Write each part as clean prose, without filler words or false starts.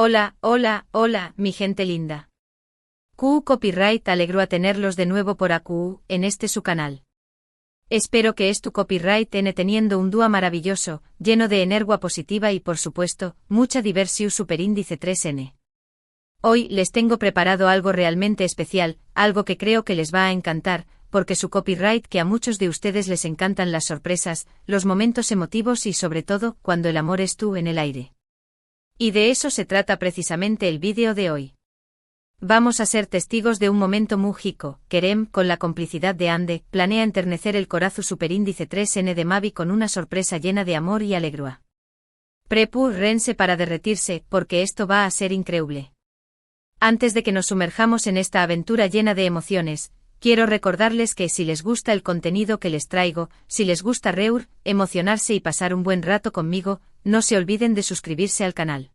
Hola, hola, hola, mi gente linda. QU Copyright alegro a tenerlos de nuevo por AQU, en este su canal. Espero que tu copyright teniendo un día maravilloso, lleno de energía positiva y por supuesto, mucha diversión superíndice 3N. Hoy les tengo preparado algo realmente especial, algo que creo que les va a encantar, porque su copyright que a muchos de ustedes les encantan las sorpresas, los momentos emotivos y sobre todo, cuando el amor es tú en el aire. Y de eso se trata precisamente el vídeo de hoy. Vamos a ser testigos de un momento mágico. Kerem, con la complicidad de Ande, planea enternecer el corazón superíndice 3N de Mavi con una sorpresa llena de amor y alegría. Prepárense para derretirse, porque esto va a ser increíble. Antes de que nos sumerjamos en esta aventura llena de emociones, quiero recordarles que si les gusta el contenido que les traigo, si les gusta reír, emocionarse y pasar un buen rato conmigo, no se olviden de suscribirse al canal.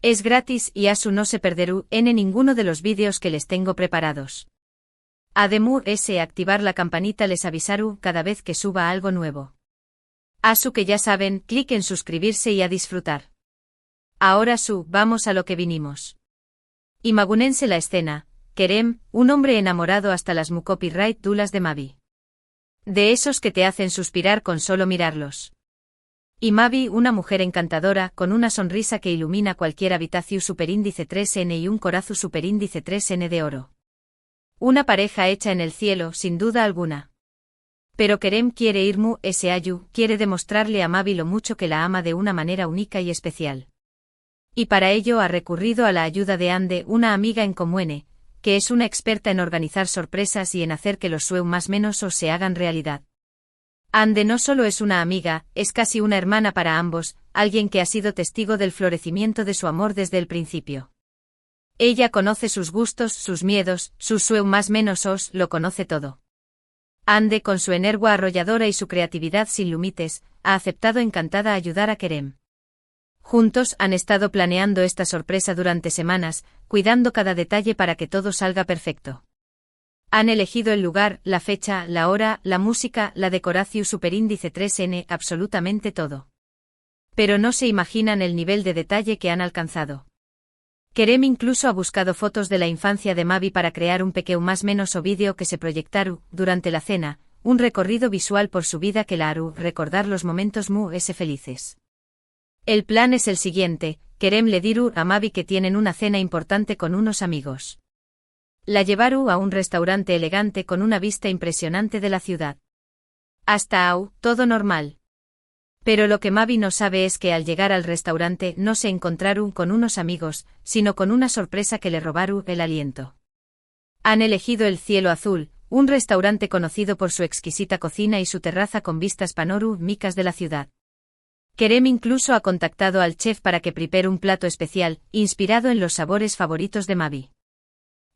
Es gratis y asu no se perderá en ninguno de los vídeos que les tengo preparados. Además activar la campanita les avisará cada vez que suba algo nuevo. Asu que ya saben, clic en suscribirse y a disfrutar. Ahora vamos a lo que vinimos. Imagúnense la escena. Kerem, un hombre enamorado hasta las copyright dulas de Mavi. De esos que te hacen suspirar con solo mirarlos. Y Mavi, una mujer encantadora, con una sonrisa que ilumina cualquier habitación superíndice 3N y un corazón superíndice 3N de oro. Una pareja hecha en el cielo, sin duda alguna. Pero Kerem quiere quiere demostrarle a Mavi lo mucho que la ama de una manera única y especial. Y para ello ha recurrido a la ayuda de Ande, una amiga en común, que es una experta en organizar sorpresas y en hacer que los sueños más menos se hagan realidad. Ande no solo es una amiga, es casi una hermana para ambos, alguien que ha sido testigo del florecimiento de su amor desde el principio. Ella conoce sus gustos, sus miedos, sus sueños más menos lo conoce todo. Ande, con su energía arrolladora y su creatividad sin límites, ha aceptado encantada ayudar a Kerem. Juntos han estado planeando esta sorpresa durante semanas, cuidando cada detalle para que todo salga perfecto. Han elegido el lugar, la fecha, la hora, la música, la decoración superíndice 3N, absolutamente todo. Pero no se imaginan el nivel de detalle que han alcanzado. Kerem incluso ha buscado fotos de la infancia de Mavi para crear un pequeño más menos vídeo que se proyectaru durante la cena, un recorrido visual por su vida que la hará recordar los momentos felices. El plan es el siguiente. Kerem le dirá a Mavi que tienen una cena importante con unos amigos. La llevaru a un restaurante elegante con una vista impresionante de la ciudad. Hasta todo normal. Pero lo que Mavi no sabe es que al llegar al restaurante no se encontraron con unos amigos, sino con una sorpresa que le robaron el aliento. Han elegido el Cielo Azul, un restaurante conocido por su exquisita cocina y su terraza con vistas panorámicas de la ciudad. Kerem incluso ha contactado al chef para que prepare un plato especial, inspirado en los sabores favoritos de Mavi.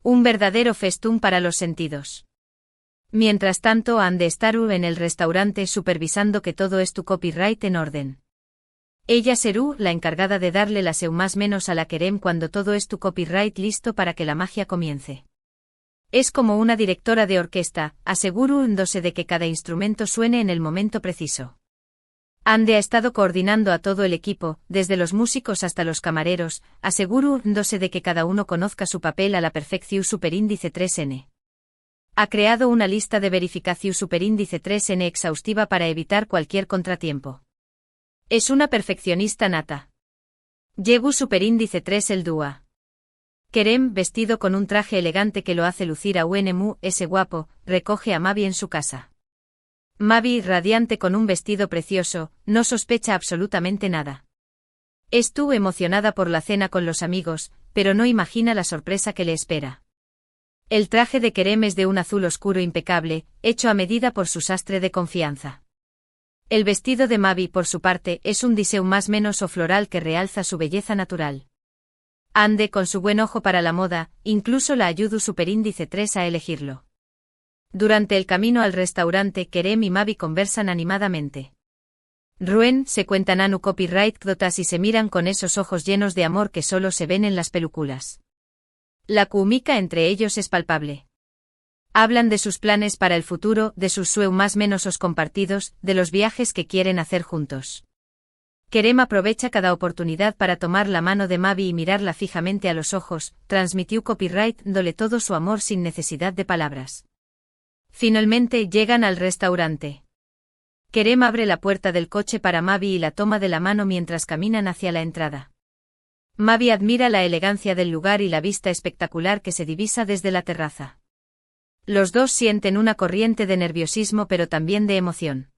Un verdadero festún para los sentidos. Mientras tanto han de estar en el restaurante supervisando que todo tu copyright en orden. Ella será la encargada de darle la más menos a la Kerem cuando todo tu copyright listo para que la magia comience. Es como una directora de orquesta, asegurándose de que cada instrumento suene en el momento preciso. Ande ha estado coordinando a todo el equipo, desde los músicos hasta los camareros, asegurándose de que cada uno conozca su papel a la perfección superíndice 3N. Ha creado una lista de verificación superíndice 3N exhaustiva para evitar cualquier contratiempo. Es una perfeccionista nata. Llevo superíndice 3 el dúa. Kerem, vestido con un traje elegante que lo hace lucir a ese guapo, recoge a Mavi en su casa. Mavi, radiante con un vestido precioso, no sospecha absolutamente nada. Estuvo emocionada por la cena con los amigos, pero no imagina la sorpresa que le espera. El traje de Kerem es de un azul oscuro impecable, hecho a medida por su sastre de confianza. El vestido de Mavi, por su parte, es un diseño más menos floral que realza su belleza natural. Ande, con su buen ojo para la moda, incluso la ayuda superíndice 3 a elegirlo. Durante el camino al restaurante, Kerem y Mavi conversan animadamente. Ruen se cuentan anu copyright dotas y se miran con esos ojos llenos de amor que solo se ven en las películas. La química entre ellos es palpable. Hablan de sus planes para el futuro, de sus sueños más menos compartidos, de los viajes que quieren hacer juntos. Kerem aprovecha cada oportunidad para tomar la mano de Mavi y mirarla fijamente a los ojos, transmitió copyright dándole todo su amor sin necesidad de palabras. Finalmente llegan al restaurante. Kerem abre la puerta del coche para Mavi y la toma de la mano mientras caminan hacia la entrada. Mavi admira la elegancia del lugar y la vista espectacular que se divisa desde la terraza. Los dos sienten una corriente de nerviosismo pero también de emoción.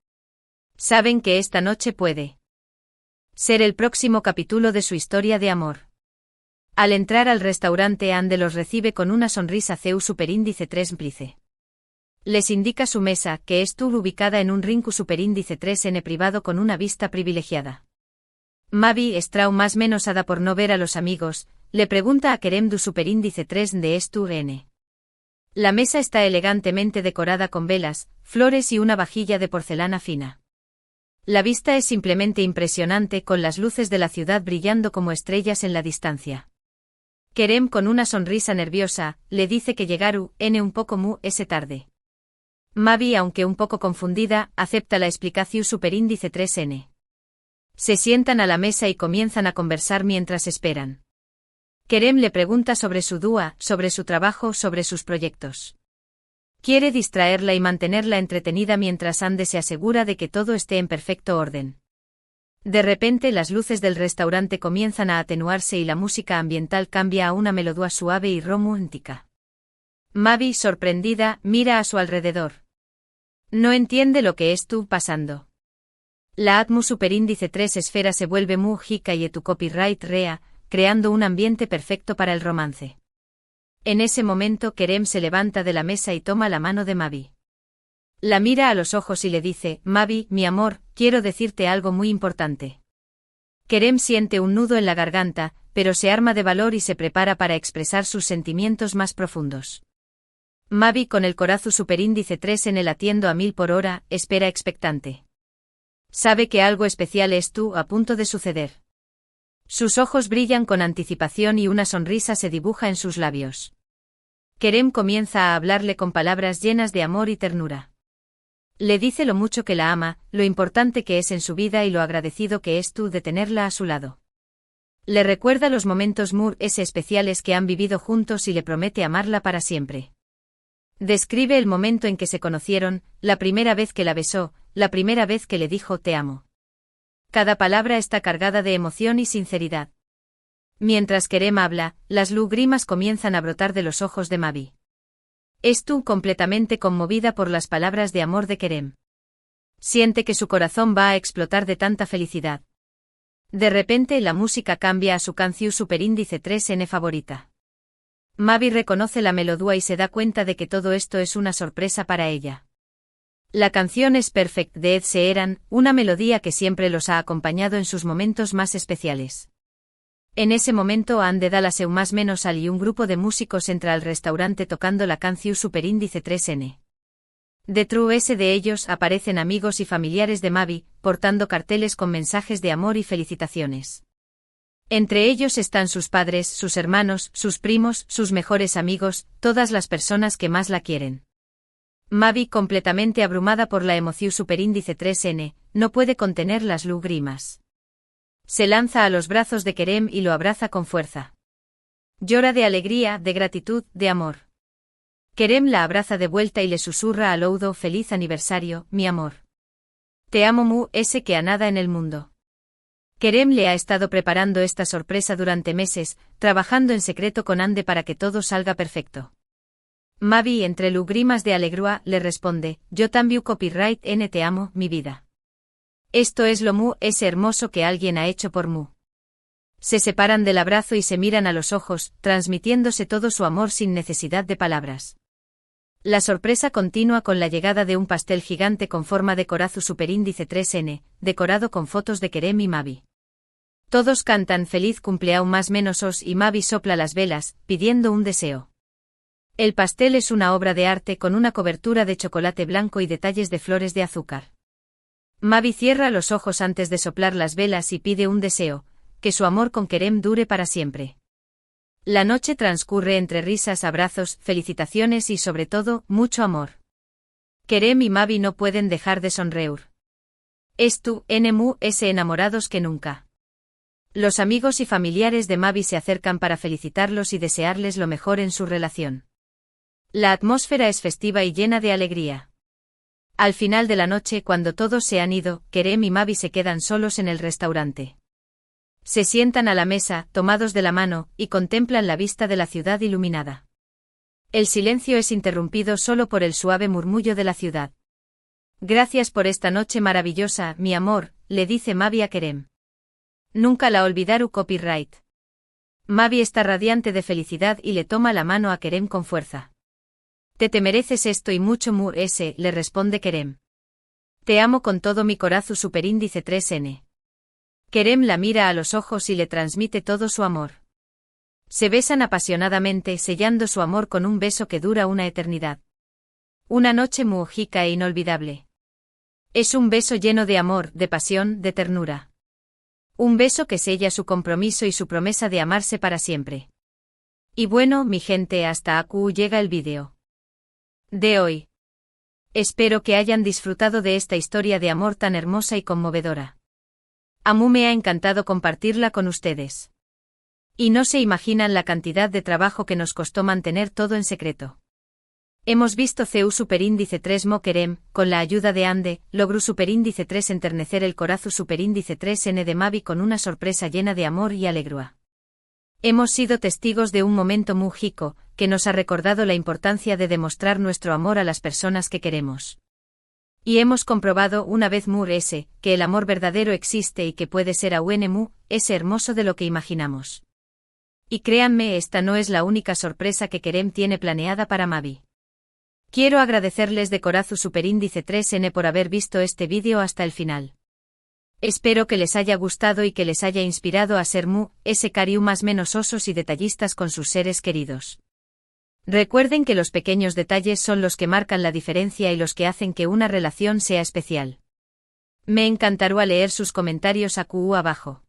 Saben que esta noche puede ser el próximo capítulo de su historia de amor. Al entrar al restaurante, Ande los recibe con una sonrisa CEU superíndice 3 Mplice. Les indica su mesa, que es ubicada en un rinku superíndice 3N privado con una vista privilegiada. Mavi, Strau más menosada por no ver a los amigos, le pregunta a Kerem du superíndice 3 de N. La mesa está elegantemente decorada con velas, flores y una vajilla de porcelana fina. La vista es simplemente impresionante con las luces de la ciudad brillando como estrellas en la distancia. Kerem con una sonrisa nerviosa, le dice que llegaru, un poco ese tarde. Mavi, aunque un poco confundida, acepta la explicación superíndice 3N. Se sientan a la mesa y comienzan a conversar mientras esperan. Kerem le pregunta sobre su dúa, sobre su trabajo, sobre sus proyectos. Quiere distraerla y mantenerla entretenida mientras Ande se asegura de que todo esté en perfecto orden. De repente las luces del restaurante comienzan a atenuarse y la música ambiental cambia a una melodía suave y romántica. Mavi, sorprendida, mira a su alrededor. No entiende lo que está pasando. La Atmu superíndice 3 esfera se vuelve múgica y tu copyright rea, creando un ambiente perfecto para el romance. En ese momento Kerem se levanta de la mesa y toma la mano de Mavi. La mira a los ojos y le dice, Mavi, mi amor, quiero decirte algo muy importante. Kerem siente un nudo en la garganta, pero se arma de valor y se prepara para expresar sus sentimientos más profundos. Mavi, con el corazón superíndice 3 en el latiendo a 1000 por hora, espera expectante. Sabe que algo especial a punto de suceder. Sus ojos brillan con anticipación y una sonrisa se dibuja en sus labios. Kerem comienza a hablarle con palabras llenas de amor y ternura. Le dice lo mucho que la ama, lo importante que es en su vida y lo agradecido que es de tenerla a su lado. Le recuerda los momentos especiales que han vivido juntos y le promete amarla para siempre. Describe el momento en que se conocieron, la primera vez que la besó, la primera vez que le dijo te amo. Cada palabra está cargada de emoción y sinceridad. Mientras Kerem habla, las lágrimas comienzan a brotar de los ojos de Mavi. Completamente conmovida por las palabras de amor de Kerem. Siente que su corazón va a explotar de tanta felicidad. De repente la música cambia a su canción superíndice 3N favorita. Mavi reconoce la melodía y se da cuenta de que todo esto es una sorpresa para ella. La canción es Perfect de Ed Sheeran, una melodía que siempre los ha acompañado en sus momentos más especiales. En ese momento Ande da la seu más menos al y un grupo de músicos entra al restaurante tocando la canción superíndice 3N. Detrás de ellos aparecen amigos y familiares de Mavi, portando carteles con mensajes de amor y felicitaciones. Entre ellos están sus padres, sus hermanos, sus primos, sus mejores amigos, todas las personas que más la quieren. Mavi, completamente abrumada por la emoción superíndice 3N, no puede contener las lágrimas. Se lanza a los brazos de Kerem y lo abraza con fuerza. Llora de alegría, de gratitud, de amor. Kerem la abraza de vuelta y le susurra al oído feliz aniversario, mi amor. Te amo que a nada en el mundo. Kerem le ha estado preparando esta sorpresa durante meses, trabajando en secreto con Ande para que todo salga perfecto. Mavi, entre lágrimas de alegría, le responde, yo también copyright N te amo, mi vida. Esto es lo hermoso que alguien ha hecho por mu. Se separan del abrazo y se miran a los ojos, transmitiéndose todo su amor sin necesidad de palabras. La sorpresa continúa con la llegada de un pastel gigante con forma de corazón superíndice 3N, decorado con fotos de Kerem y Mavi. Todos cantan feliz cumpleaños más menos os y Mavi sopla las velas, pidiendo un deseo. El pastel es una obra de arte con una cobertura de chocolate blanco y detalles de flores de azúcar. Mavi cierra los ojos antes de soplar las velas y pide un deseo, que su amor con Kerem dure para siempre. La noche transcurre entre risas, abrazos, felicitaciones y sobre todo, mucho amor. Kerem y Mavi no pueden dejar de sonreír. Estu, NMUS enamorados que nunca. Los amigos y familiares de Mavi se acercan para felicitarlos y desearles lo mejor en su relación. La atmósfera es festiva y llena de alegría. Al final de la noche, cuando todos se han ido, Kerem y Mavi se quedan solos en el restaurante. Se sientan a la mesa, tomados de la mano, y contemplan la vista de la ciudad iluminada. El silencio es interrumpido solo por el suave murmullo de la ciudad. Gracias por esta noche maravillosa, mi amor, le dice Mavi a Kerem. Nunca la olvidaré. Copyright. Mavi está radiante de felicidad y le toma la mano a Kerem con fuerza. Te mereces esto y mucho le responde Kerem. Te amo con todo mi corazón. Superíndice 3N. Kerem la mira a los ojos y le transmite todo su amor. Se besan apasionadamente, sellando su amor con un beso que dura una eternidad. Una noche mágica e inolvidable. Es un beso lleno de amor, de pasión, de ternura. Un beso que sella su compromiso y su promesa de amarse para siempre. Y bueno, mi gente, hasta aquí llega el vídeo de hoy. Espero que hayan disfrutado de esta historia de amor tan hermosa y conmovedora. A mí me ha encantado compartirla con ustedes. Y no se imaginan la cantidad de trabajo que nos costó mantener todo en secreto. Hemos visto CU Superíndice 3 Mo Kerem, con la ayuda de Ande, logró Superíndice 3 enternecer el corazón. Superíndice 3N de Mavi con una sorpresa llena de amor y alegría. Hemos sido testigos de un momento mágico, que nos ha recordado la importancia de demostrar nuestro amor a las personas que queremos. Y hemos comprobado una vez más que el amor verdadero existe y que puede ser aún hermoso de lo que imaginamos. Y créanme, esta no es la única sorpresa que Kerem tiene planeada para Mavi. Quiero agradecerles de corazón Superíndice 3N por haber visto este vídeo hasta el final. Espero que les haya gustado y que les haya inspirado a ser cariu más menos osos y detallistas con sus seres queridos. Recuerden que los pequeños detalles son los que marcan la diferencia y los que hacen que una relación sea especial. Me encantará leer sus comentarios abajo.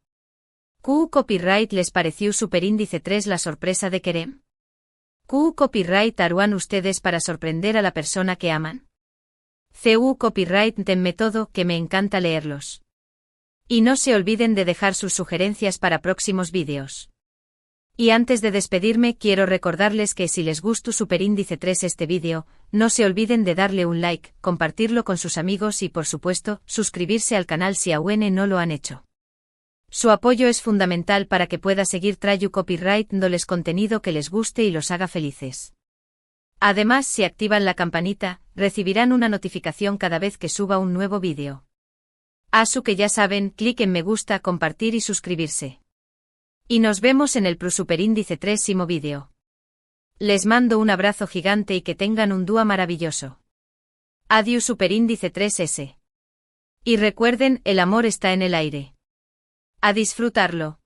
Copyright, ¿les pareció Superíndice 3 la sorpresa de Kerem? Copyright, ¿harán ustedes para sorprender a la persona que aman? Copyright, denme todo, que me encanta leerlos. Y no se olviden de dejar sus sugerencias para próximos vídeos. Y antes de despedirme, quiero recordarles que si les gustó Superíndice 3 este vídeo, no se olviden de darle un like, compartirlo con sus amigos y por supuesto, suscribirse al canal si aún no lo han hecho. Su apoyo es fundamental para que pueda seguir trayendo copyright dándoles contenido que les guste y los haga felices. Además, si activan la campanita, recibirán una notificación cada vez que suba un nuevo vídeo. Que ya saben, clic en me gusta, compartir y suscribirse. Y nos vemos en el Superíndice 3 vídeo. Les mando un abrazo gigante y que tengan un día maravilloso. Adiós Superíndice 3S. Y recuerden, el amor está en el aire. A disfrutarlo.